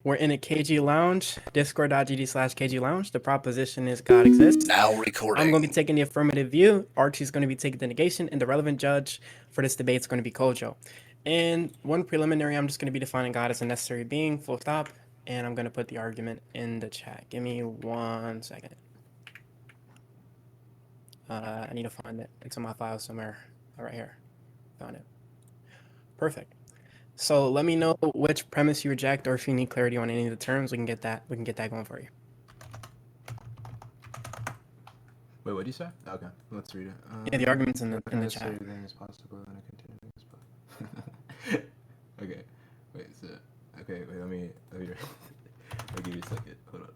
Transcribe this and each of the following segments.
We're in a KG lounge, discord.gg/KG lounge. The proposition is God exists. Now recording. I'm going to be taking the affirmative view. Archie's going to be taking the negation, and the relevant judge for this debate is going to be Kojo. And one preliminary, I'm just going to be defining God as a necessary being, full stop. And I'm going to put the argument in the chat. Give me 1 second. I need to find it. It's in my file somewhere. Right here. Found it. Perfect. So let me know which premise you reject, or if you need clarity on any of the terms, we can get that going for you. Wait, what did you say? Okay, let's read it. Yeah, the argument's in the chat. Everything is possible and a continuing is possible. Okay, wait. Okay, wait. Let me. I'll give you a second. Hold on.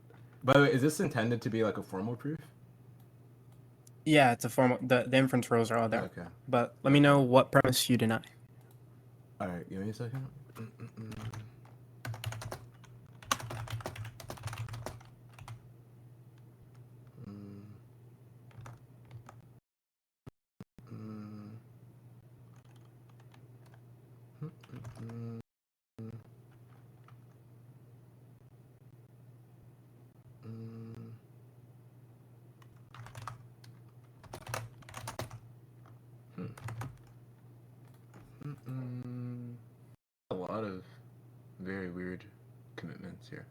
By the way, is this intended to be like a formal proof? Yeah, it's a formal. The inference rules are all there. Okay. But let me know what premise you deny. All right, give me a second. A lot of very weird commitments here.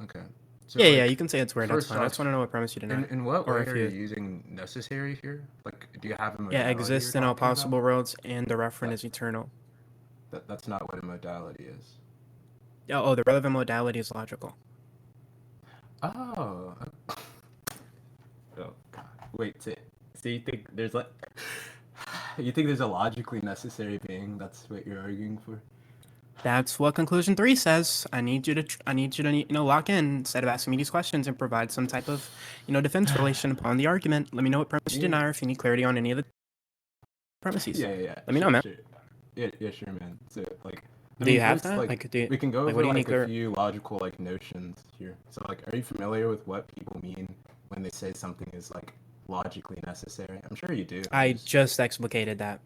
Okay. So Yeah, like, yeah, you can say it's weird. That's fine. I off, just want to know what premise you deny. In what way or if are you you using necessary here? Like, do you have a modality? Yeah, exists in all possible about? worlds, and the referent is eternal. That's not what a modality is. Oh, the relevant modality is logical. Oh. Oh God. Wait. So you think there's like, you think there's a logically necessary being? That's what you're arguing for? That's what conclusion 3 says. I need you to lock in instead of asking me these questions and provide some type of defense relation upon the argument. Let me know what premise you deny, or if you need clarity on any of the premises. Yeah. Let me know, man. Sure. Yeah, sure, man. So like, Do you have that? We can go like, over what do you like need a few logical like notions here. So like, are you familiar with what people mean when they say something is like logically necessary? I'm sure you do. I just explicated that.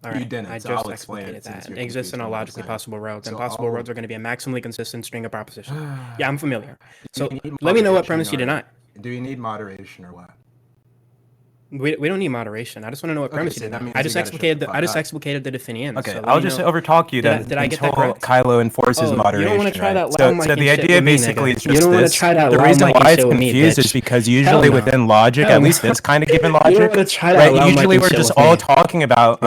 All right. You didn't. I So just I'll explain explicated it since that. you're It exists in all logically possible worlds, and possible worlds are going to be a maximally consistent string of propositions. Yeah, I'm familiar. So let me know what premise you deny. Do you need moderation or what? We don't need moderation. I just want to know what premise you deny. I just explicated the definition. Okay, so I'll just overtalk you then did I get that correct? Kylo enforces moderation. You don't want to try that right? So the idea basically is just this. The reason why it's confused is because usually within logic, at least this kind of given logic, right? Usually we're just all talking about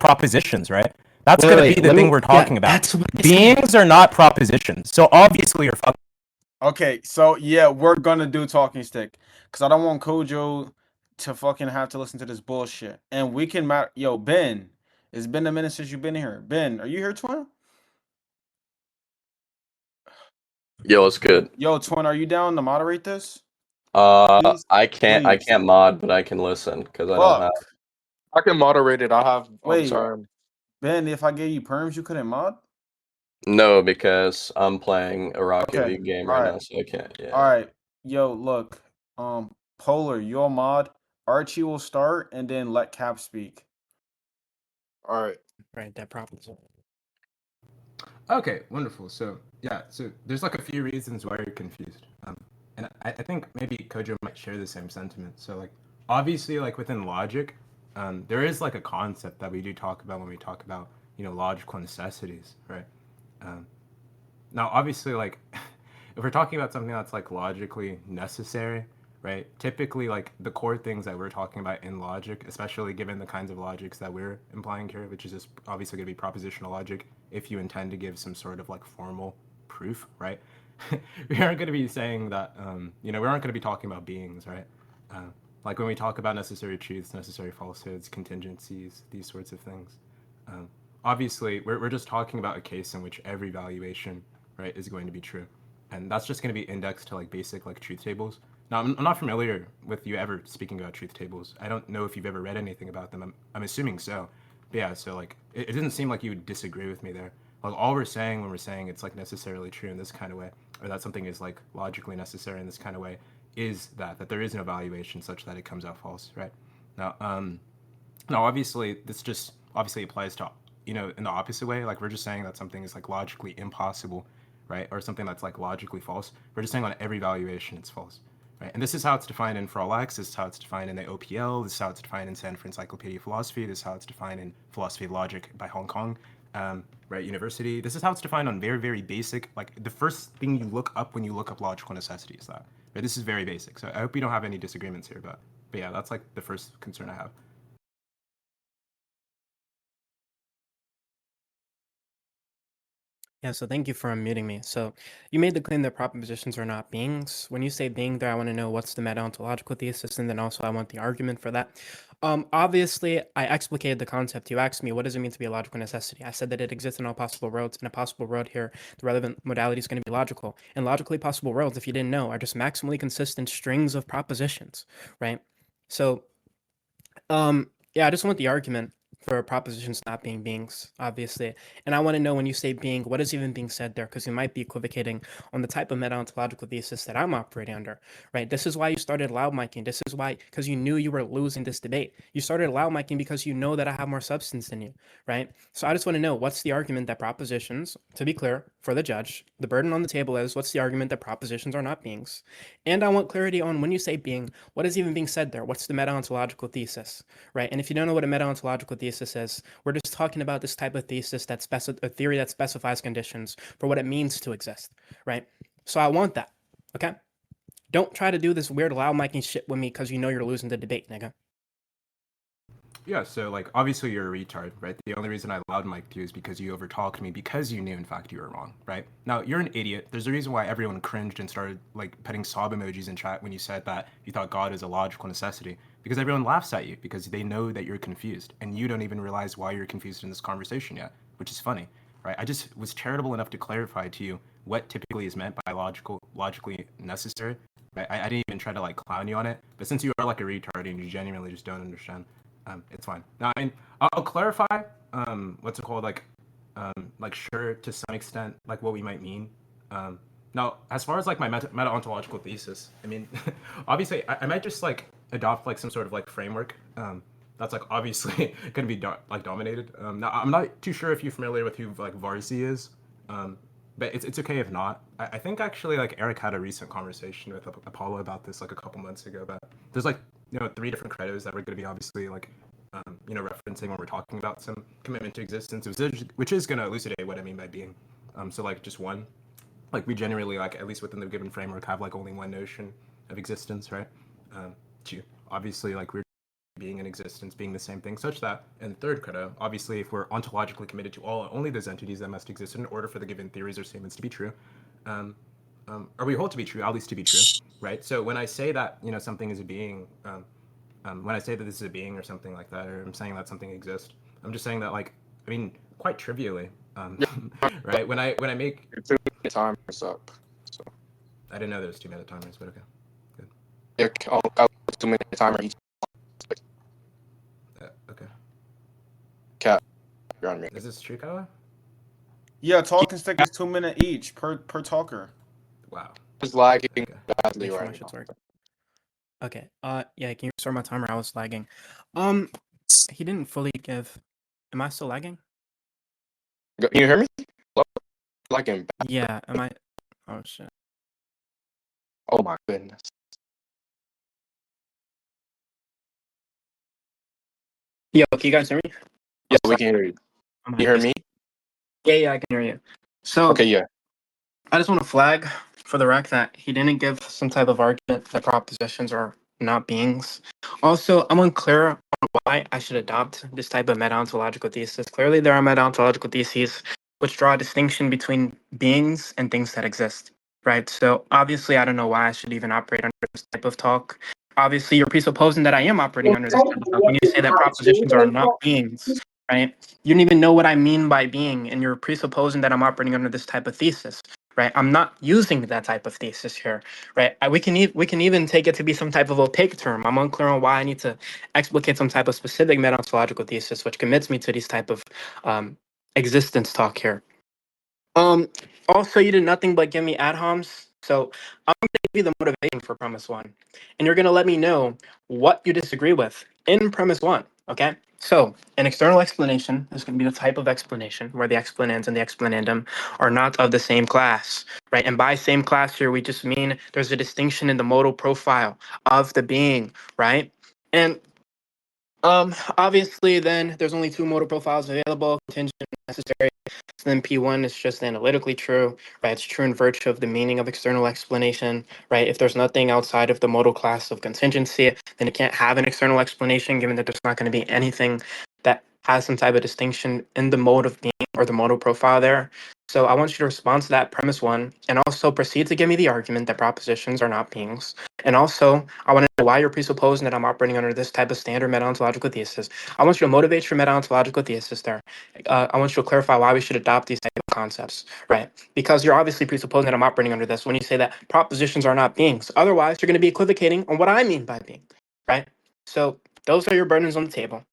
propositions, right? That's going to be the thing we're talking about. Beings are not propositions. So obviously you're fucking. Okay, so yeah, we're gonna do talking stick because I don't want Kojo to fucking have to listen to this bullshit. And we can yo, Ben, it's been a minute since you've been here. Ben, are you here, Twin? Yo, it's good. Yo, Twin, are you down to moderate this? Please? I can't mod, but I can listen because I don't have. I can moderate it. I have time. Ben, if I gave you perms, you couldn't mod? No, because I'm playing a Rocket League game right now, so I can't. Yeah. All right. Yo, look. Polar, you'll mod. Archie will start and then let Capp speak. All right. Right, that proposition. Okay, wonderful. So yeah, so there's like a few reasons why you're confused. And I think maybe Kojo might share the same sentiment. So like, obviously, like within logic, there is like a concept that we do talk about when we talk about logical necessities, right? Now, obviously, like if we're talking about something that's like logically necessary, right? Typically, like the core things that we're talking about in logic, especially given the kinds of logics that we're implying here, which is just obviously going to be propositional logic, if you intend to give some sort of like formal proof, right? We aren't going to be saying that, we aren't going to be talking about beings, right? Like when we talk about necessary truths, necessary falsehoods, contingencies, these sorts of things. Obviously, we're just talking about a case in which every valuation, right, is going to be true. And that's just going to be indexed to like basic like truth tables. Now, I'm not familiar with you ever speaking about truth tables. I don't know if you've ever read anything about them. I'm assuming so. But yeah, so like it didn't seem like you would disagree with me there. Like all we're saying when we're saying it's like necessarily true in this kind of way, or that something is like logically necessary in this kind of way, is that there is no valuation such that it comes out false, right? Now, obviously this just obviously applies to in the opposite way. Like we're just saying that something is like logically impossible, right? Or something that's like logically false. We're just saying on every valuation it's false, right? And this is how it's defined in For All X. This is how it's defined in the OPL. This is how it's defined in Stanford Encyclopedia of Philosophy. This is how it's defined in Philosophy of Logic by Hong Kong, right? University. This is how it's defined on very, very basic. Like the first thing you look up when you look up logical necessity is that. Right? This is very basic. So I hope you don't have any disagreements here, but yeah, that's like the first concern I have. Yeah, so thank you for unmuting me. So you made the claim that propositions are not beings. When you say being there, I want to know what's the meta-ontological thesis, and then also I want the argument for that. Obviously, I explicated the concept. You asked me, what does it mean to be a logical necessity? I said that it exists in all possible worlds. In a possible world here, the relevant modality is going to be logical. And logically possible worlds, if you didn't know, are just maximally consistent strings of propositions, right? So, yeah, I just want the argument for propositions not being beings, obviously. And I want to know, when you say being, what is even being said there? Because you might be equivocating on the type of meta-ontological thesis that I'm operating under, right? This is why you started loud miking. This is why, because you knew you were losing this debate. You started loud miking because you know that I have more substance than you, right? So I just want to know, what's the argument that propositions, to be clear, for the judge, the burden on the table is, what's the argument that propositions are not beings? And I want clarity on, when you say being, what is even being said there? What's the meta-ontological thesis, right? And if you don't know what a meta-ontological thesis is, we're just talking about this type of thesis that's a theory that specifies conditions for what it means to exist, right? So I want that, okay? Don't try to do this weird loud miking shit with me because you know you're losing the debate, nigga. Yeah, so like obviously you're a retard, right? The only reason I loud mic'd you is because you overtalked me because you knew in fact you were wrong, right? Now you're an idiot. There's a reason why everyone cringed and started like putting sob emojis in chat when you said that you thought God is a logical necessity, because everyone laughs at you because they know that you're confused and you don't even realize why you're confused in this conversation yet, which is funny, right? I just was charitable enough to clarify to you what typically is meant by logically necessary. Right? I didn't even try to like clown you on it, but since you are like a retard and you genuinely just don't understand, it's fine. Now, I mean, I'll clarify, what's it called, like sure, to some extent, like what we might mean. Now, as far as like my meta-ontological thesis, I mean, obviously, I might just like adopt like some sort of like framework that's like obviously going to be dominated. Now, I'm not too sure if you're familiar with who like Varzi is, but it's okay if not. I think actually like Eric had a recent conversation with Apollo about this like a couple months ago, but there's like, 3 different credos that we're going to be obviously like, referencing when we're talking about some commitment to existence, which is going to elucidate what I mean by being. So like just one, like we generally like, at least within the given framework, have like only one notion of existence, right? Two, obviously like we're being and existence being the same thing, such that in the third credo, obviously if we're ontologically committed to all only those entities that must exist in order for the given theories or statements to be true, or we hold to be true, at least to be true, right? So when I say that, something is a being, when I say that this is a being or something like that, or I'm saying that something exists, I'm just saying that, like, I mean, quite trivially, right? When I make too many timers up, so I didn't know there was 2 minute timers, but okay, good. Yeah, I'll 2 minute timer each. Okay. Capp, you're on mute. Is this true, Kyle? Yeah, talking stick is 2 minute each per talker. Wow. It's lagging Okay. badly Make sure right now. Okay. Yeah, can you restart my timer? I was lagging. He didn't fully give. Am I still lagging? Can you hear me? Lagging bad. Yeah. Am I? Oh shit. Oh my goodness. Yo, can you guys hear me? Yeah, we can hear you. Can you hear me? Yeah, I can hear you. So okay, yeah. I just want to flag for the rec that he didn't give some type of argument that propositions are not beings. Also, I'm unclear on why I should adopt this type of meta-ontological thesis. Clearly, there are meta-ontological theses which draw a distinction between beings and things that exist, right? So obviously, I don't know why I should even operate under this type of talk. Obviously, you're presupposing that I am operating under this type of talk when you say that propositions are not beings, right? You don't even know what I mean by being, and you're presupposing that I'm operating under this type of thesis, right? I'm not using that type of thesis here, right? We can even take it to be some type of opaque term. I'm unclear on why I need to explicate some type of specific meta-ontological thesis, which commits me to these type of existence talk here. Also, you did nothing but give me ad homs, so I'm going to give you the motivation for premise 1, and you're going to let me know what you disagree with in premise 1. Okay, so an external explanation is going to be the type of explanation where the explanans and the explanandum are not of the same class, right? And by same class here, we just mean there's a distinction in the modal profile of the being, right? And obviously, then there's only two modal profiles available: contingent and necessary. So then P1 is just analytically true, right? It's true in virtue of the meaning of external explanation, right? If there's nothing outside of the modal class of contingency, then it can't have an external explanation, given that there's not going to be anything that has some type of distinction in the mode of being or the modal profile there. So I want you to respond to that premise one, and also proceed to give me the argument that propositions are not beings. And also, I want to know why you're presupposing that I'm operating under this type of standard meta-ontological thesis. I want you to motivate your meta-ontological thesis there. I want you to clarify why we should adopt these type of concepts, right? Because you're obviously presupposing that I'm operating under this when you say that propositions are not beings. Otherwise, you're going to be equivocating on what I mean by being, right? So those are your burdens on the table.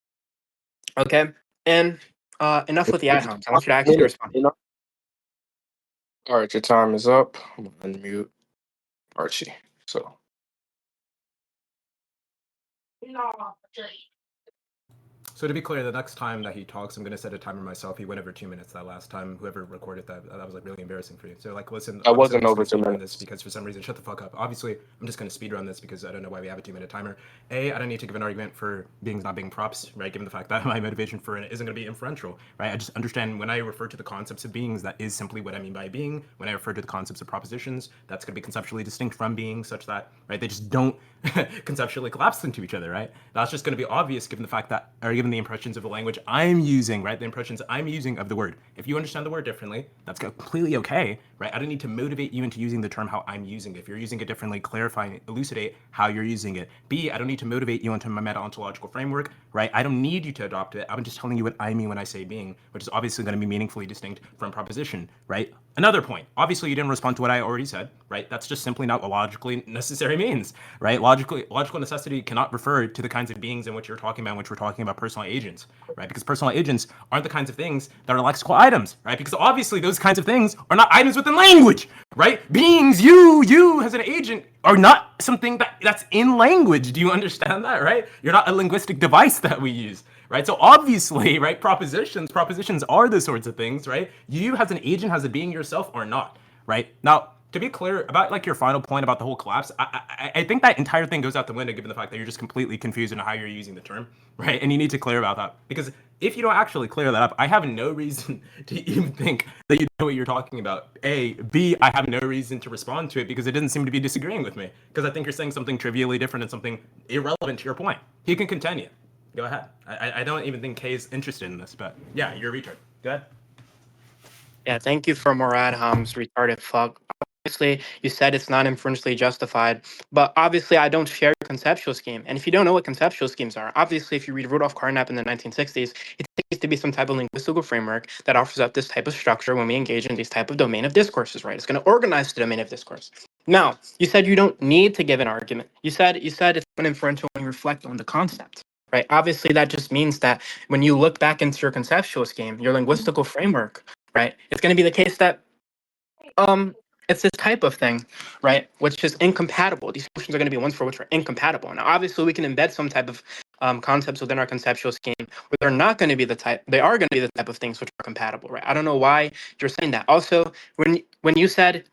Okay, and enough with the ad homs. I want you to actually respond. All right, your time is up. I'm gonna unmute Archie. So. So to be clear, the next time that he talks, I'm gonna set a timer myself. He went over 2 minutes that last time. Whoever recorded that was like really embarrassing for you. So like, listen, I wasn't over 2 minutes. this because for some reason, shut the fuck up. Obviously, I'm just gonna speed run this because I don't know why we have a 2-minute timer. I don't need to give an argument for beings not being props, right? Given the fact that my motivation for it isn't gonna be inferential, right? I just understand when I refer to the concepts of beings, that is simply what I mean by being. When I refer to the concepts of propositions, that's gonna be conceptually distinct from being, such that, right? They just don't conceptually collapse into each other, right? That's just going to be obvious given the fact that, or given the impressions of the language I'm using, right? The impressions I'm using of the word. If you understand the word differently, that's completely okay, right? I don't need to motivate you into using the term how I'm using it. If you're using it differently, clarify and elucidate how you're using it. B, I don't need to motivate you into my meta-ontological framework, right? I don't need you to adopt it. I'm just telling you what I mean when I say being, which is obviously going to be meaningfully distinct from proposition, right? Another point, obviously you didn't respond to what I already said, right? That's just simply not what logically necessary means, right? Logical necessity cannot refer to the kinds of beings in which you're talking about, in which we're talking about personal agents, right? Because personal agents aren't the kinds of things that are lexical items, right? Because obviously those kinds of things are not items within language, right? Beings, you as an agent are not something that's in language. Do you understand that, right? You're not a linguistic device that we use. Right, so obviously, right, propositions are the sorts of things, right? You as an agent, as a being yourself, or not, right? Now, to be clear about like your final point about the whole collapse, I think that entire thing goes out the window given the fact that you're just completely confused in how you're using the term, right? And you need to clear about that, because if you don't actually clear that up, I have no reason to even think that you know what you're talking about. A, B, I have no reason to respond to it because it doesn't seem to be disagreeing with me, because I think you're saying something trivially different and something irrelevant to your point. He can continue. Go ahead. I don't even think Kay is interested in this, but yeah, you're a retard. Go ahead. Yeah, thank you for Murad Ham's retarded fuck. Obviously, you said it's not inferentially justified, but obviously I don't share your conceptual scheme. And if you don't know what conceptual schemes are, obviously if you read Rudolf Carnap in the 1960s, it takes to be some type of linguistical framework that offers up this type of structure when we engage in these type of domain of discourses, right? It's going to organize the domain of discourse. Now, you said you don't need to give an argument. You said it's inferential when you reflect on the concept. Right. Obviously, that just means that when you look back into your conceptual scheme, your linguistical framework, right, it's going to be the case that it's this type of thing, right, which is incompatible. These functions are going to be ones for which are incompatible. Now, obviously, we can embed some type of concepts within our conceptual scheme, but they're not going to be the type. They are going to be the type of things which are compatible, right? I don't know why you're saying that. Also, when you said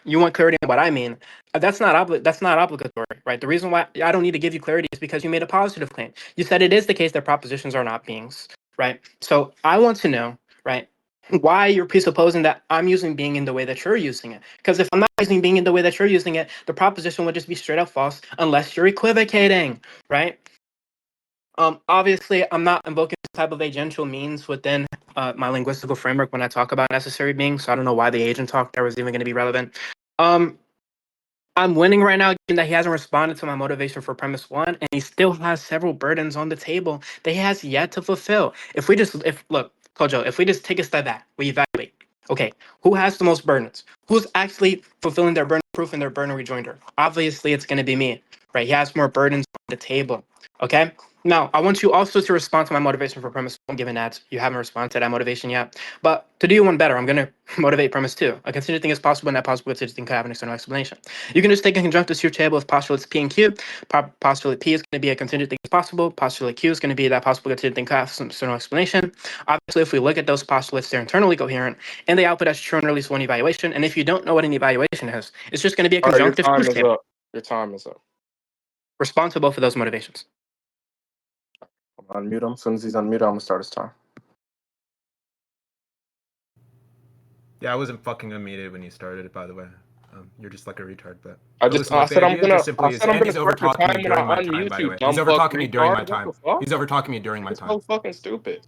you want clarity on what I mean, that's not obligatory, right? The reason why I don't need to give you clarity is because you made a positive claim. You said it is the case that propositions are not beings, right? So I want to know, right, why you're presupposing that I'm using being in the way that you're using it. Because if I'm not using being in the way that you're using it, the proposition would just be straight up false unless you're equivocating, right? Obviously, I'm not invoking this type of agential means within my linguistical framework when I talk about necessary beings, so I don't know why the agent talk there was even going to be relevant. I'm winning right now, given that he hasn't responded to my motivation for premise one, and he still has several burdens on the table that he has yet to fulfill. Look, Kojo, if we just take a step back, we evaluate. Okay, who has the most burdens? Who's actually fulfilling their burden proof and their burden rejoinder? Obviously, it's going to be me, right? He has more burdens the table. Okay. Now, I want you also to respond to my motivation for premise one given that you haven't responded to that motivation yet. But to do one better, I'm going to motivate premise two. A contingent thing is possible, and that possible contingent thing could have an external explanation. You can just take a conjunctive truth table of postulates P and Q. Postulate P is going to be a contingent thing is possible. Postulate Q is going to be that possible contingent thing could have some external explanation. Obviously, if we look at those postulates, they're internally coherent, and they output as true in at least one evaluation. And if you don't know what an evaluation is, it's just going to be a conjunctive truth table. Your time is up. Respond to both of those motivations. Unmute him. As soon as he's unmuted, I'm gonna start his time. Yeah, I wasn't fucking unmuted when you started it, by the way. You're just like a retard, but I said I'm gonna start your time when I unmute you. He's overtalking me during my time. He's overtalking me during my time. So fucking stupid.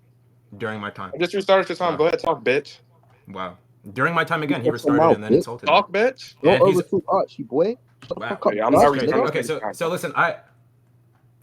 During my time. I just restarted your time. Wow. Go ahead, talk, bitch. Wow. During my time again, he restarted and then insulted me. Talk, bitch. Don't overtalk Archie, boy. Wow. Yeah, I'm not restarting. Okay, so listen, I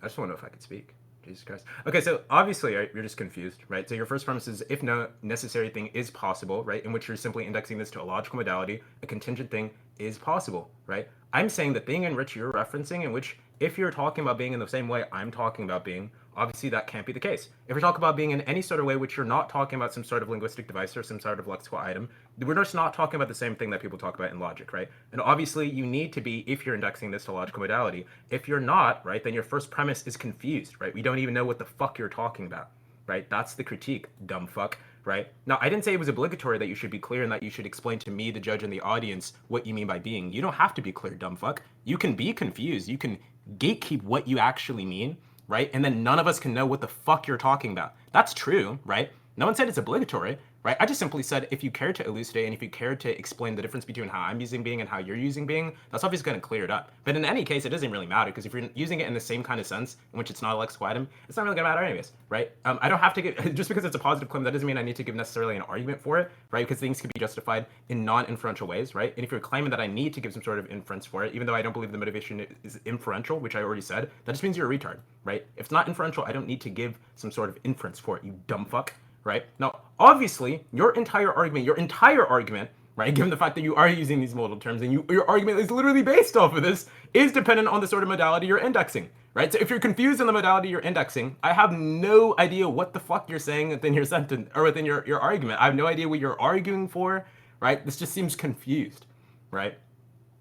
just want to know if I could speak. Jesus Christ. Okay, so obviously, right, you're just confused, right? So your first premise is if no necessary thing is possible, right, in which you're simply indexing this to a logical modality, a contingent thing is possible, right? I'm saying the thing in which you're referencing, in which if you're talking about being in the same way I'm talking about being, obviously that can't be the case. If you're talking about being in any sort of way which you're not talking about some sort of linguistic device or some sort of lexical item, we're just not talking about the same thing that people talk about in logic, right? And obviously you need to be, if you're indexing this to logical modality. If you're not, right, then your first premise is confused, right? We don't even know what the fuck you're talking about, right? That's the critique, dumb fuck, right? Now, I didn't say it was obligatory that you should be clear and that you should explain to me, the judge, and the audience what you mean by being. You don't have to be clear, dumb fuck. You can be confused. You can gatekeep what you actually mean, right? And then none of us can know what the fuck you're talking about. That's true, right? No one said it's obligatory, right? I just simply said if you care to elucidate and if you care to explain the difference between how I'm using being and how you're using being, that's obviously going to clear it up. But in any case, it doesn't really matter because if you're using it in the same kind of sense in which it's not a lexical item, it's not really going to matter anyways, right? I don't have to give, just because it's a positive claim, that doesn't mean I need to give necessarily an argument for it, right? Because things can be justified in non-inferential ways, right? And if you're claiming that I need to give some sort of inference for it, even though I don't believe the motivation is inferential, which I already said, that just means you're a retard, right? If it's not inferential, I don't need to give some sort of inference for it, you dumb fuck. Right? Now, obviously, your entire argument, right, given the fact that you are using these modal terms and your argument is literally based off of this, is dependent on the sort of modality you're indexing, right? So if you're confused on the modality you're indexing, I have no idea what the fuck you're saying within your sentence or within your argument. I have no idea what you're arguing for, right? This just seems confused, right?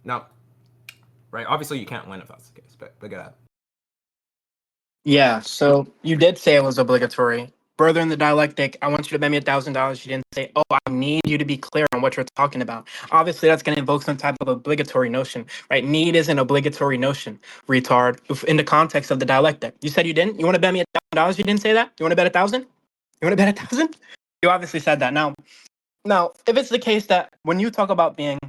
Now, right, obviously you can't win if that's the case, but go ahead. Yeah, so you did say it was obligatory. Further in the dialectic, I want you to bet me $1,000. You didn't say, oh, I need you to be clear on what you're talking about. Obviously, that's going to invoke some type of obligatory notion, right? Need is an obligatory notion, retard, in the context of the dialectic. You said you didn't? You want to bet me $1,000? You didn't say that? You want to bet 1,000? You want to bet 1,000? You obviously said that. Now, if it's the case that when you talk about being,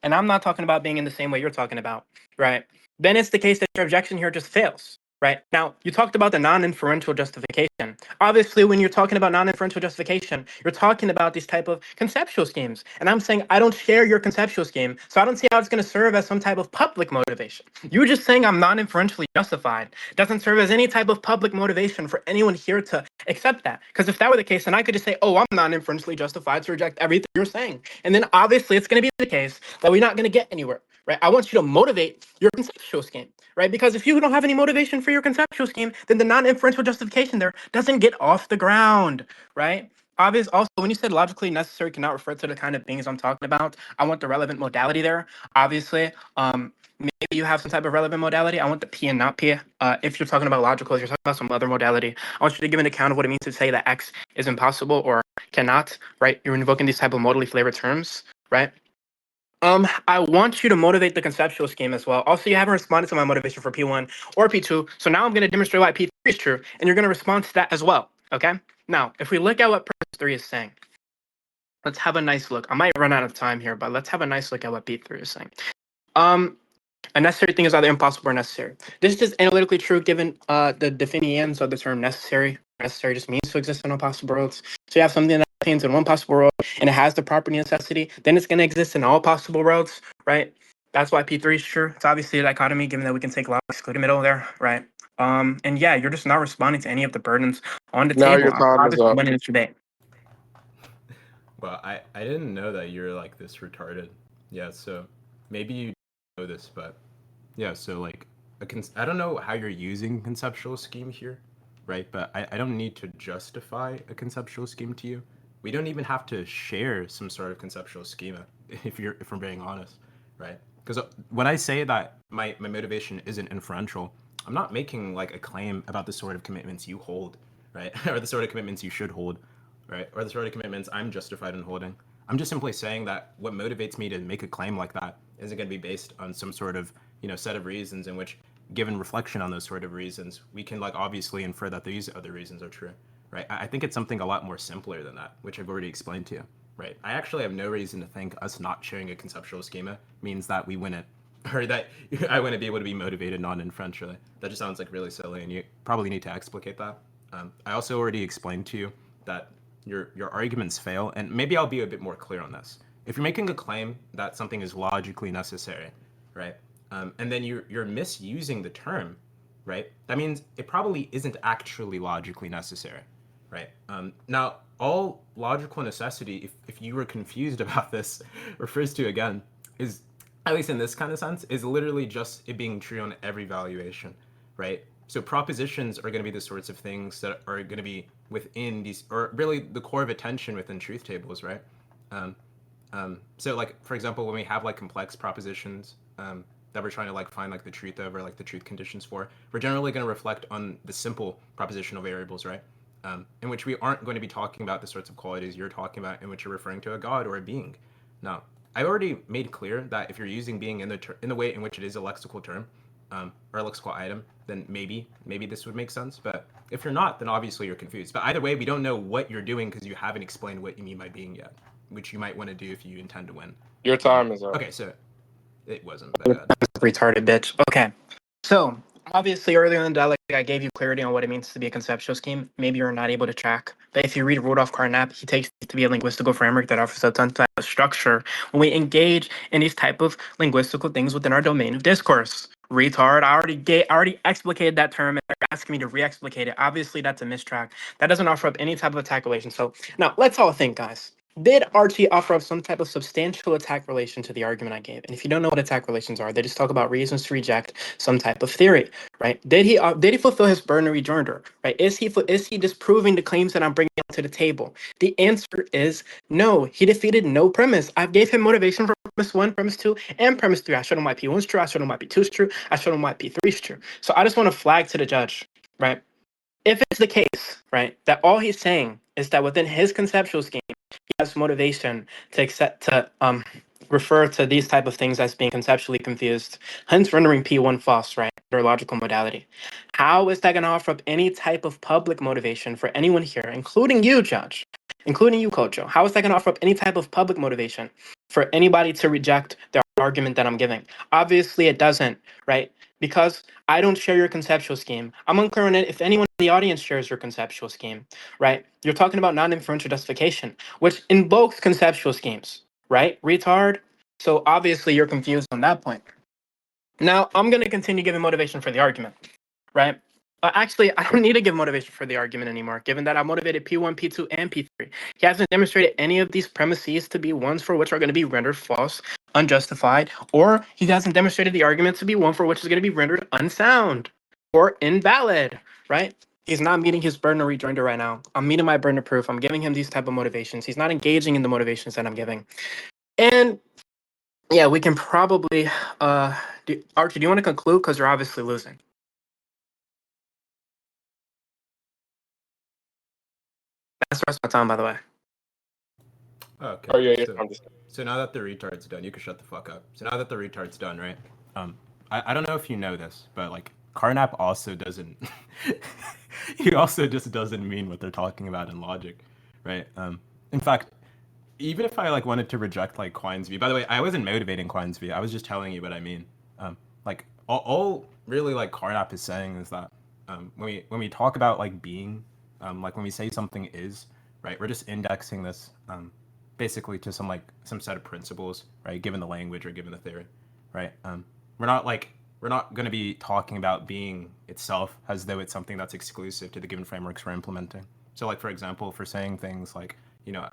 and I'm not talking about being in the same way you're talking about, right? Then it's the case that your objection here just fails. Right. Now, you talked about the non-inferential justification. Obviously, when you're talking about non-inferential justification, you're talking about these type of conceptual schemes. And I'm saying I don't share your conceptual scheme, so I don't see how it's going to serve as some type of public motivation. You just saying I'm non-inferentially justified doesn't serve as any type of public motivation for anyone here to accept that. Because if that were the case, then I could just say, oh, I'm non-inferentially justified to reject everything you're saying. And then obviously it's going to be the case that we're not going to get anywhere. Right? I want you to motivate your conceptual scheme, right? Because if you don't have any motivation for your conceptual scheme, then the non-inferential justification there doesn't get off the ground, right? Obvious. Also, when you said logically necessary cannot refer to the kind of things I'm talking about, I want the relevant modality there. Obviously, maybe you have some type of relevant modality. I want the P and not P. If you're talking about logical, if you're talking about some other modality, I want you to give an account of what it means to say that X is impossible or cannot, right? You're invoking these type of modally flavored terms, right? I want you to motivate the conceptual scheme as well. Also, you haven't responded to my motivation for P1 or P2, so now I'm going to demonstrate why P3 is true, and you're going to respond to that as well, okay? Now, if we look at what premise 3 is saying, let's have a nice look. I might run out of time here, but let's have a nice look at what P3 is saying. A necessary thing is either impossible or necessary. This is analytically true given the definitions of the term necessary. Necessary just means to exist in all possible worlds. So you have something that contains in one possible world and it has the property necessity, then it's going to exist in all possible worlds, right? That's why P3 is true. It's obviously a dichotomy given that we can take log, exclude the middle there, right? And yeah, you're just not responding to any of the burdens on the table. Your time is up. Winning this debate. Well, I didn't know that you're like this retarded. Yeah, so maybe you know this, but yeah, so like I don't know how you're using conceptual scheme here, right? But I don't need to justify a conceptual scheme to you. We don't even have to share some sort of conceptual schema if we're being honest, right? Because when I say that my motivation isn't inferential, I'm not making like a claim about the sort of commitments you hold, right? Or the sort of commitments you should hold, right? Or the sort of commitments I'm justified in holding. I'm just simply saying that what motivates me to make a claim like that isn't going to be based on some sort of, set of reasons in which, given reflection on those sort of reasons, we can like obviously infer that these other reasons are true, right? I think it's something a lot more simpler than that, which I've already explained to you, right? I actually have no reason to think us not sharing a conceptual schema means that we win it, or that I wouldn't be able to be motivated non-inferentially. That just sounds like really silly, and you probably need to explicate that. I also already explained to you that your arguments fail, and maybe I'll be a bit more clear on this. If you're making a claim that something is logically necessary, right, and then you're misusing the term, right, that means it probably isn't actually logically necessary, right? Now, all logical necessity, if you were confused about this, refers to, again, is, at least in this kind of sense, is literally just it being true on every valuation, right? So propositions are going to be the sorts of things that are going to be within these, or really the core of attention within truth tables, right? So like, for example, when we have like complex propositions that we're trying to like find like the truth of, or like the truth conditions for, we're generally going to reflect on the simple propositional variables, right? In which we aren't going to be talking about the sorts of qualities you're talking about, in which you're referring to a god or a being. Now, I already made clear that if you're using being in the way in which it is a lexical term, or a lexical item, then maybe this would make sense. But if you're not, then obviously you're confused. But either way, we don't know what you're doing because you haven't explained what you mean by being yet, which you might want to do if you intend to win. Your time is up. Okay, so it wasn't that bad. Retarded bitch. Okay. So, obviously, earlier in the dialogue, I gave you clarity on what it means to be a conceptual scheme. Maybe you're not able to track. But if you read Rudolf Carnap, he takes it to be a linguistical framework that offers a ton of structure when we engage in these type of linguistical things within our domain of discourse. Retard. I already explicated that term, and they're asking me to re-explicate it. Obviously, that's a mistrack. That doesn't offer up any type of attack relation. So now let's all think, guys. Did Archie offer up some type of substantial attack relation to the argument I gave? And if you don't know what attack relations are, they just talk about reasons to reject some type of theory, right? Did he fulfill his burden of rejoinder, right? Is he disproving the claims that I'm bringing to the table? The answer is no. He defeated no premise. I gave him motivation for premise 1, premise 2, and premise 3. I showed him why P1 is true. I showed him why P2 is true. I showed him why P3 is true. So I just want to flag to the judge, right? If it's the case, right, that all he's saying is that within his conceptual scheme, he has motivation to refer to these type of things as being conceptually confused, hence rendering P1 false, right, or logical modality. How is that going to offer up any type of public motivation for anyone here, including you, Judge, including you, Kojo? How is that going to offer up any type of public motivation for anybody to reject the argument that I'm giving? Obviously, it doesn't, right? Because I don't share your conceptual scheme. I'm unclear on it if anyone in the audience shares your conceptual scheme, right? You're talking about non-inferential justification, which invokes conceptual schemes, right? Retard. So obviously you're confused on that point. Now I'm going to continue giving motivation for the argument, right? Actually, I don't need to give motivation for the argument anymore, given that I motivated P1, P2, and P3. He hasn't demonstrated any of these premises to be ones for which are going to be rendered false, unjustified, or he hasn't demonstrated the argument to be one for which is going to be rendered unsound or invalid, right? He's not meeting his burden of rejoinder right now. I'm meeting my burden of proof. I'm giving him these type of motivations. He's not engaging in the motivations that I'm giving. And yeah, we can probably, Archie, do you want to conclude? Because you're obviously losing. That's the rest of my time, by the way. Okay. Oh yeah, So now that the retard's done, you can shut the fuck up. So now that the retard's done, right? I don't know if you know this, but like Carnap also doesn't. He also just doesn't mean what they're talking about in logic, right? In fact, even if I like wanted to reject like Quine's view. By the way, I wasn't motivating Quine's view. I was just telling you what I mean. Like all really like Carnap is saying is that when we talk about like being, like when we say something is, right, we're just indexing this basically to some set of principles, right, given the language or given the theory, right? We're not going to be talking about being itself as though it's something that's exclusive to the given frameworks we're implementing. So like, for example, for saying things like,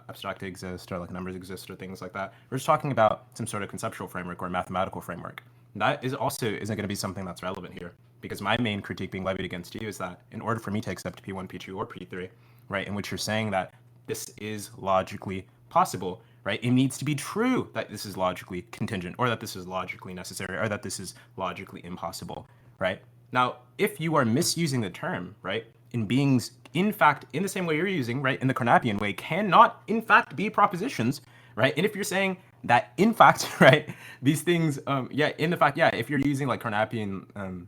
abstractly exist or like numbers exist or things like that, we're just talking about some sort of conceptual framework or mathematical framework. that is also isn't going to be something that's relevant here, because my main critique being levied against you is that in order for me to accept P1, P2, or P3, right, in which you're saying that this is logically possible, right, it needs to be true that this is logically contingent, or that this is logically necessary, or that this is logically impossible, right? Now, if you are misusing the term, right, in beings, in fact, in the same way you're using, right, in the Carnapian way, cannot, in fact, be propositions, right? And if you're saying that, in fact, right, these things, in the fact, if you're using like Carnapian,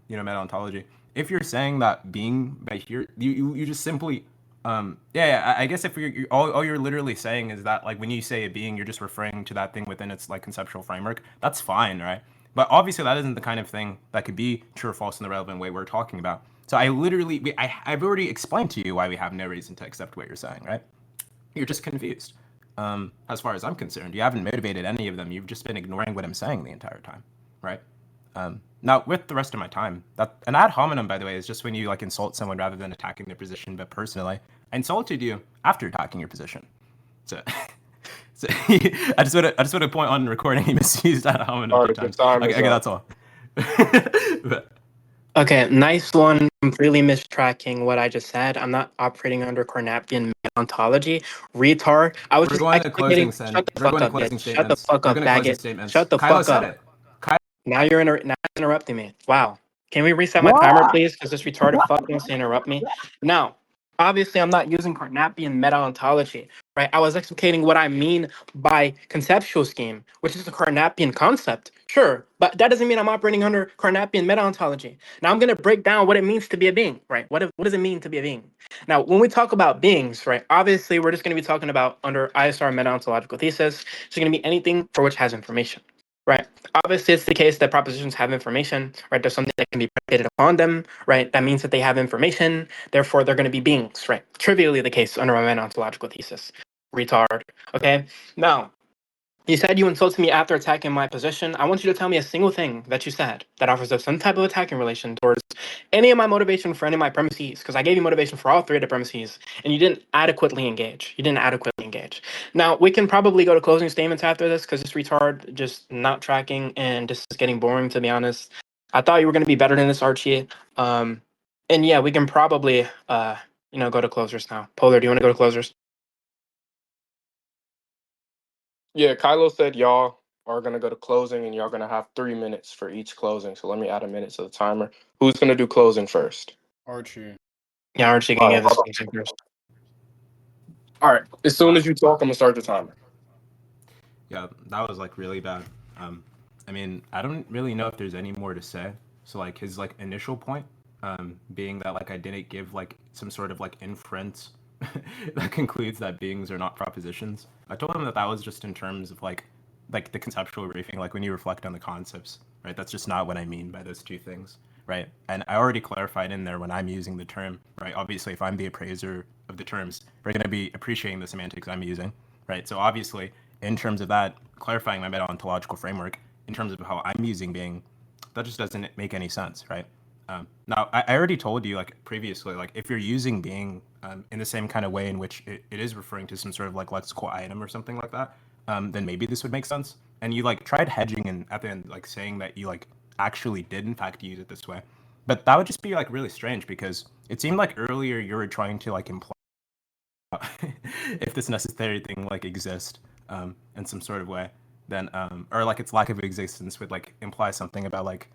meta-ontology, if you're saying that being by here, you just simply, I guess if all you're literally saying is that like when you say a being, you're just referring to that thing within its like conceptual framework. That's fine, right? But obviously that isn't the kind of thing that could be true or false in the relevant way we're talking about. So I've already explained to you why we have no reason to accept what you're saying, right? You're just confused. As far as I'm concerned, you haven't motivated any of them. You've just been ignoring what I'm saying the entire time, right? Now, with the rest of my time, an ad hominem, by the way, is just when you like insult someone rather than attacking their position. But personally, I insulted you after attacking your position. So, I just want to point on recording he misused ad hominem a few times. Okay, that's all. But, okay, nice one. Completely mistracking what I just said. I'm not operating under Carnapian ontology. Retard. I was we're just going to closing Shut the fuck up, bitch. Shut the fuck up, faggot. Shut the Kylo fuck said up. it. Now you're interrupting me. Wow. Can we reset my timer, please? Because this retarded fuck wants to interrupt me. Now, obviously, I'm not using Carnapian meta-ontology, right? I was explicating what I mean by conceptual scheme, which is a Carnapian concept. Sure, but that doesn't mean I'm operating under Carnapian meta-ontology. Now, I'm going to break down what it means to be a being, right? What does it mean to be a being? Now, when we talk about beings, right, obviously, we're just going to be talking about under ISR meta-ontological thesis. It's going to be anything for which has information. Right. Obviously, it's the case that propositions have information, right? There's something that can be predicated upon them, right? That means that they have information. Therefore, they're going to be beings, right? Trivially the case under my ontological thesis. Retard. Okay. Now, you said you insulted me after attacking my position. I want you to tell me a single thing that you said that offers up some type of attacking relation towards any of my motivation for any of my premises, because I gave you motivation for all three of the premises, and you didn't adequately engage. Now, we can probably go to closing statements after this, because this retard just not tracking, and this is getting boring, to be honest. I thought you were going to be better than this, Archie. And yeah, we can probably, go to closers now. Polar, do you want to go to closers? Yeah, Kylo said y'all are gonna go to closing and y'all gonna have 3 minutes for each closing. So let me add a minute to the timer. Who's gonna do closing first? Archie. Yeah, Archie can give this closing first. All right. As soon as you talk, I'm gonna start the timer. Yeah, that was like really bad. I mean, I don't really know if there's any more to say. So like his like initial point, being that like I didn't give like some sort of like inference that concludes that beings are not propositions. I told him that was just in terms of like the conceptual briefing, like when you reflect on the concepts, right? That's just not what I mean by those two things, right? And I already clarified in there when I'm using the term, right? Obviously, if I'm the appraiser of the terms, we're going to be appreciating the semantics I'm using, right? So obviously, in terms of that, clarifying my meta-ontological framework, in terms of how I'm using being, that just doesn't make any sense, right? Now, I already told you like previously, like if you're using being in the same kind of way in which it is referring to some sort of like lexical item or something like that, then maybe this would make sense. And you like tried hedging and at the end like saying that you like actually did in fact use it this way. But that would just be like really strange because it seemed like earlier you were trying to like imply if this necessary thing like exist in some sort of way, then or like its lack of existence would like imply something about like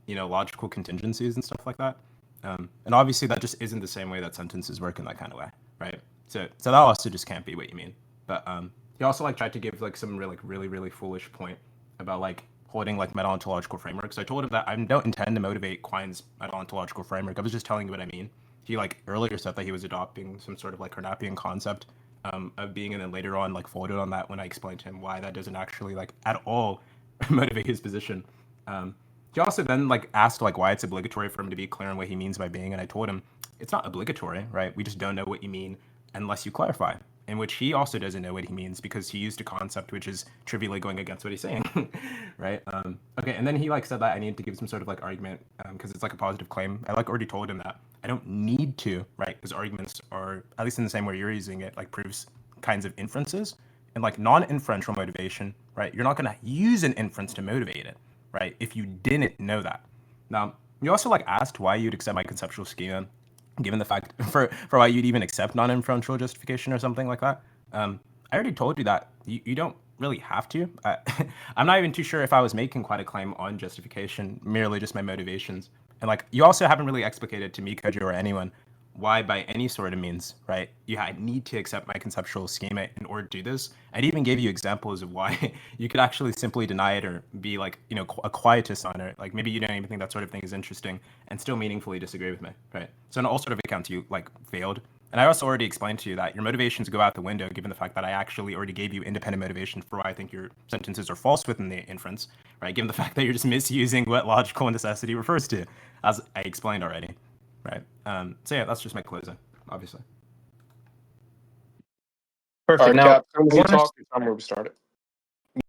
logical contingencies and stuff like that. And obviously that just isn't the same way that sentences work in that kind of way, right? So that also just can't be what you mean. But he also like tried to give like some really foolish point about like holding like meta-ontological frameworks. I told him that I don't intend to motivate Quine's meta-ontological framework. I was just telling you what I mean. He like earlier said that he was adopting some sort of like Carnapian concept of being, and then later on like folded on that when I explained to him why that doesn't actually like at all motivate his position. He also then like asked like why it's obligatory for him to be clear on what he means by being, and I told him it's not obligatory, right? We just don't know what you mean unless you clarify. In which he also doesn't know what he means because he used a concept which is trivially going against what he's saying, right? Okay, and then he like said that I needed to give some sort of like argument because it's like a positive claim. I like already told him that I don't need to, right? Because arguments are, at least in the same way you're using it, like proves kinds of inferences and like non-inferential motivation, right? You're not going to use an inference to motivate it. right? If you didn't know that. Now, you also like asked why you'd accept my conceptual schema, given the fact for why you'd even accept non-inferential justification or something like that. I already told you that you don't really have to. I'm not even too sure if I was making quite a claim on justification, merely just my motivations. And like, you also haven't really explicated to me, Kojo, or anyone, why by any sort of means, right, you need to accept my conceptual schema in order to do this. I'd even gave you examples of why you could actually simply deny it or be like, you know, a quietist on it. Like maybe you don't even think that sort of thing is interesting and still meaningfully disagree with me, right? So in all sort of accounts, you like failed. And I also already explained to you that your motivations go out the window, given the fact that I actually already gave you independent motivation for why I think your sentences are false within the inference, right? Given the fact that you're just misusing what logical necessity refers to, as I explained already. Right. So yeah, that's just my closing, obviously. Perfect. All right, Now, Cap, as soon as you talk, your timer will be started.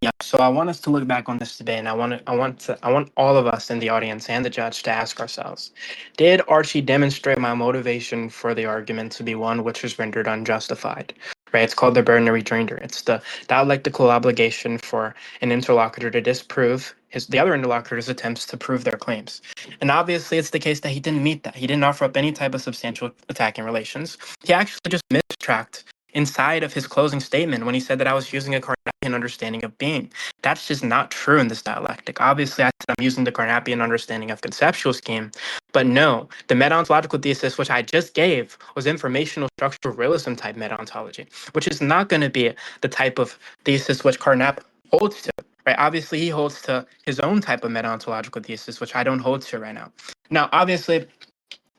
yeah, so I want us to look back on this debate, and I want all of us in the audience and the judge to ask ourselves: did Archie demonstrate my motivation for the argument to be one which is rendered unjustified? Right, it's called the burden of rejoinder. It's the dialectical obligation for an interlocutor to disprove the other interlocutor's attempts to prove their claims. And obviously, it's the case that he didn't meet that. He didn't offer up any type of substantial attacking relations. He actually just mistracked inside of his closing statement when he said that I was using a Carnapian understanding of being. That's just not true in this dialectic. Obviously, I said I'm using the Carnapian understanding of conceptual scheme, but no, the meta-ontological thesis, which I just gave, was informational structural realism type meta-ontology, which is not going to be the type of thesis which Carnap holds to. Right? Obviously, he holds to his own type of meta-ontological thesis, which I don't hold to right now. Now, obviously,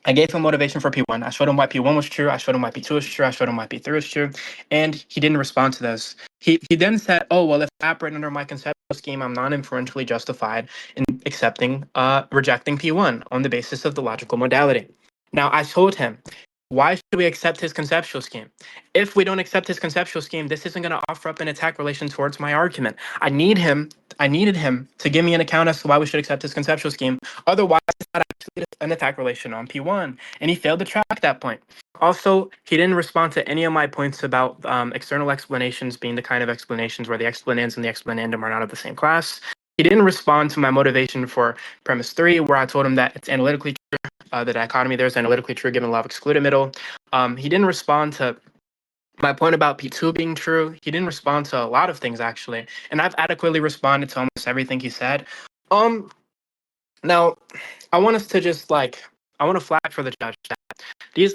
I gave him motivation for P1. I showed him why P1 was true. I showed him why P2 was true. I showed him why P3 was true. And he didn't respond to those. He then said, oh, well, if I operate under my conceptual scheme, I'm non-inferentially justified in rejecting P1 on the basis of the logical modality. Now, I told him, why should we accept his conceptual scheme? If we don't accept his conceptual scheme, this isn't going to offer up an attack relation towards my argument. I needed him to give me an account as to why we should accept his conceptual scheme. Otherwise, it's not actually an attack relation on P1. And he failed to track that point. Also, he didn't respond to any of my points about external explanations being the kind of explanations where the explanans and the explanandum are not of the same class. He didn't respond to my motivation for premise 3, where I told him that it's analytically true. The dichotomy there is analytically true given law of excluded middle. He didn't respond to my point about P2 being true. He didn't respond to a lot of things, actually. And I've adequately responded to almost everything he said. Now, I want us to just I want to flag for the judge that these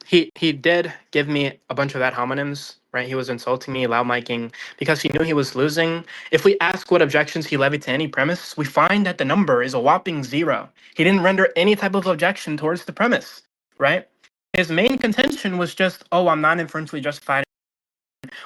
he did give me a bunch of ad hominems, right? He was insulting me, loud miking, because he knew he was losing. If we ask what objections he levied to any premise, we find that the number is a whopping 0. He didn't render any type of objection towards the premise, right? His main contention was just, oh, I'm not inferentially justified,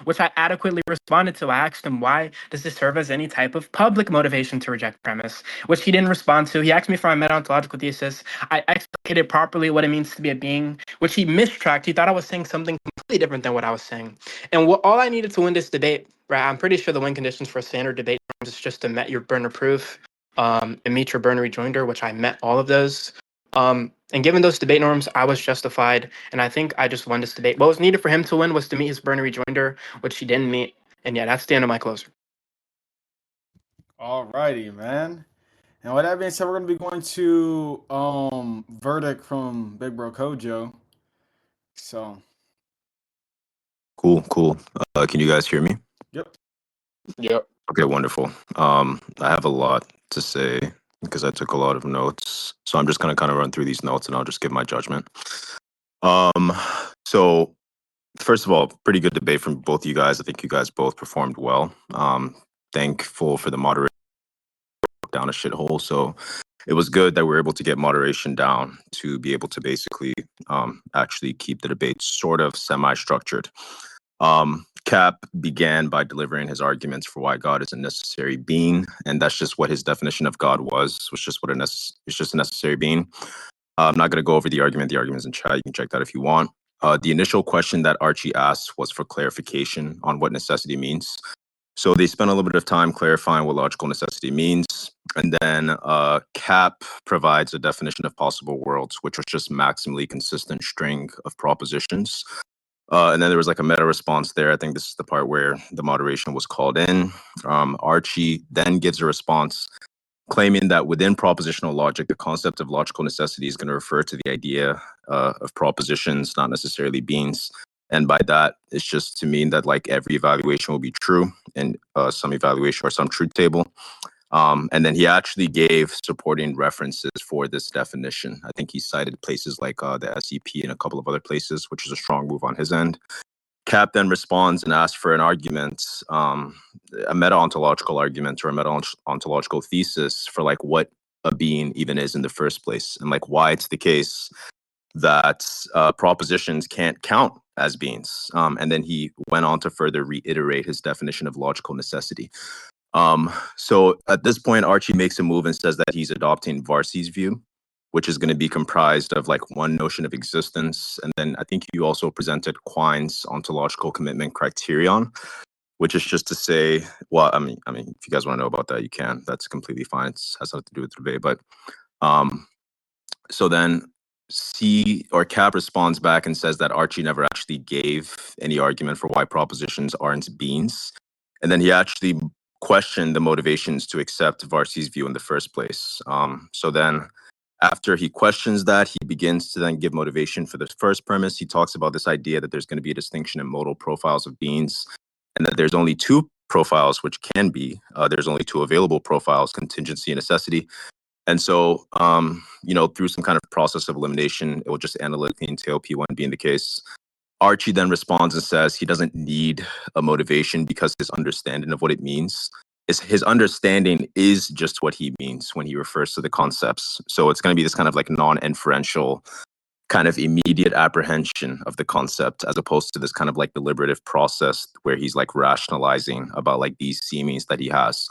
which I adequately responded to. I asked him, why does this serve as any type of public motivation to reject premise, which he didn't respond to. He asked me for my meta-ontological thesis. I explicated properly what it means to be a being, which he mistracked. He thought I was saying something completely different than what I was saying. And all I needed to win this debate, right, I'm pretty sure the win conditions for a standard debate is just to met your burner proof and meet your burner rejoinder, which I met all of those. And given those debate norms, I was justified, and I think I just won this debate. What was needed for him to win was to meet his burner rejoinder, which he didn't meet. And yeah, that's the end of my closer. All righty, man. And with that being said, we're gonna be going to verdict from Big Bro Kojo. So cool. Can you guys hear me? Yep. Okay, wonderful. I have a lot to say because I took a lot of notes. So I'm just gonna kind of run through these notes and I'll just give my judgment. So first of all, pretty good debate from both of you guys. I think you guys both performed well. Thankful for the moderation down a shithole. So it was good that we were able to get moderation down to be able to basically actually keep the debate sort of semi-structured. Capp began by delivering his arguments for why God is a necessary being, and that's just what his definition of God was just what it's just a necessary being. I'm not going to go over the argument. The argument's in chat. You can check that if you want. The initial question that Archie asked was for clarification on what necessity means. So they spent a little bit of time clarifying what logical necessity means. And then Capp provides a definition of possible worlds, which was just maximally consistent string of propositions. And then there was like a meta response there. I think this is the part where the moderation was called in. Archie then gives a response claiming that within propositional logic, the concept of logical necessity is going to refer to the idea of propositions, not necessarily beings. And by that, it's just to mean that like every evaluation will be true in some evaluation or some truth table. And then he actually gave supporting references for this definition. I think he cited places like the SEP and a couple of other places, which is a strong move on his end. Capp then responds and asks for an argument, a meta-ontological argument or a meta-ontological thesis for like what a being even is in the first place, and like why it's the case that propositions can't count as beings. And then he went on to further reiterate his definition of logical necessity. So at this point, Archie makes a move and says that he's adopting Varsi's view, which is going to be comprised of like one notion of existence. And then I think you also presented Quine's ontological commitment criterion, which is just to say, well, I mean, if you guys want to know about that, you can. That's completely fine. It has nothing to do with the debate. But so then Capp responds back and says that Archie never actually gave any argument for why propositions aren't beings. And then he actually questioned the motivations to accept Varsi's view in the first place. So then after he questions that, he begins to then give motivation for the first premise. He talks about this idea that there's going to be a distinction in modal profiles of beings, and that there's only two profiles which can be. There's only two available profiles, contingency and necessity. And so, through some kind of process of elimination, it will just analytically entail P1 being the case. Archie then responds and says he doesn't need a motivation because his understanding of what it means is his understanding is just what he means when he refers to the concepts. So it's going to be this kind of like non-inferential kind of immediate apprehension of the concept, as opposed to this kind of like deliberative process where he's like rationalizing about like these seemings that he has.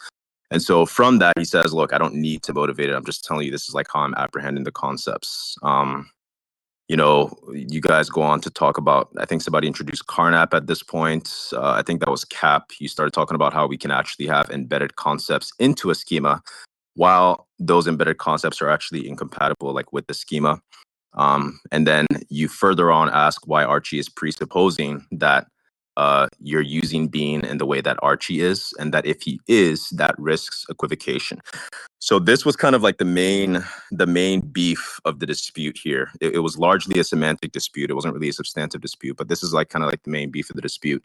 And so from that, he says, look, I don't need to motivate it. I'm just telling you, this is like how I'm apprehending the concepts. You guys go on to talk about, I think somebody introduced Carnap at this point. I think that was Capp. You started talking about how we can actually have embedded concepts into a schema while those embedded concepts are actually incompatible like with the schema. And then you further on ask why Archie is presupposing that you're using being in the way that Archie is, and that if he is, that risks equivocation. So this was kind of like the main beef of the dispute here. It was largely a semantic dispute. It wasn't really a substantive dispute, but this is like kind of like the main beef of the dispute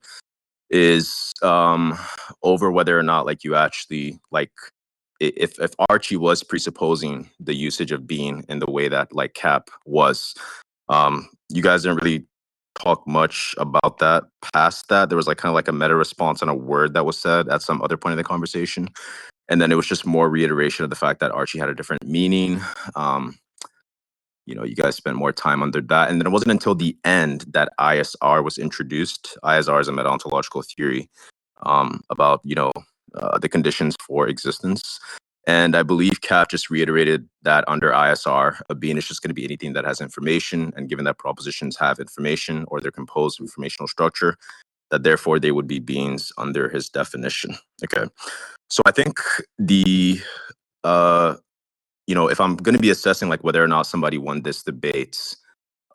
is over whether or not like you actually like if Archie was presupposing the usage of being in the way that like Capp was. You guys didn't really talk much about that. Past that, there was like kind of like a meta response on a word that was said at some other point in the conversation. And then it was just more reiteration of the fact that Archie had a different meaning. You guys spent more time under that. And then it wasn't until the end that ISR was introduced. ISR is a meta-ontological theory about, the conditions for existence. And I believe Capp just reiterated that under ISR, a being is just going to be anything that has information. And given that propositions have information or they're composed of informational structure, that therefore they would be beings under his definition. Okay. So I think if I'm going to be assessing like whether or not somebody won this debate,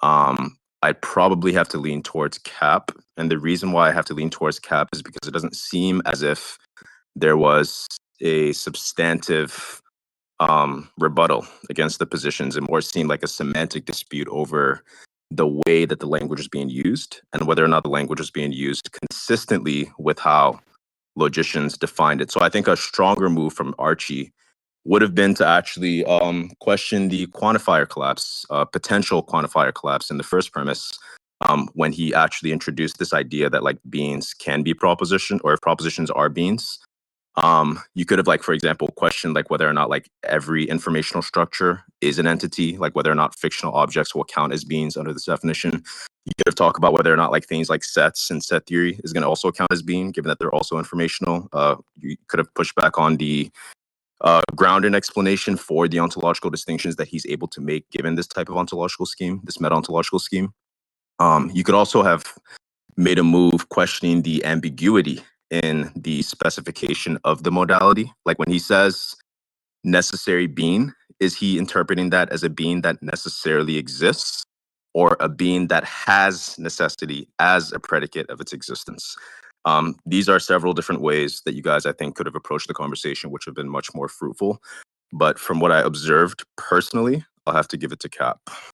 I'd probably have to lean towards Capp. And the reason why I have to lean towards Capp is because it doesn't seem as if there was a substantive rebuttal against the positions. It more seemed like a semantic dispute over the way that the language is being used and whether or not the language is being used consistently with how logicians defined it. So I think a stronger move from Archie would have been to actually question the quantifier collapse, potential quantifier collapse in the first premise, when he actually introduced this idea that like beings can be proposition, or if propositions are beings. You could have, like, for example, questioned like whether or not like every informational structure is an entity, like whether or not fictional objects will count as beings under this definition. You could have talked about whether or not like things like sets and set theory is going to also count as being, given that they're also informational. You could have pushed back on the grounding explanation for the ontological distinctions that he's able to make given this type of ontological scheme, this meta-ontological scheme. You could also have made a move questioning the ambiguity in the specification of the modality. Like when he says necessary being, is he interpreting that as a being that necessarily exists or a being that has necessity as a predicate of its existence? These are several different ways that you guys, I think, could have approached the conversation, which have been much more fruitful. But from what I observed personally, I'll have to give it to Capp.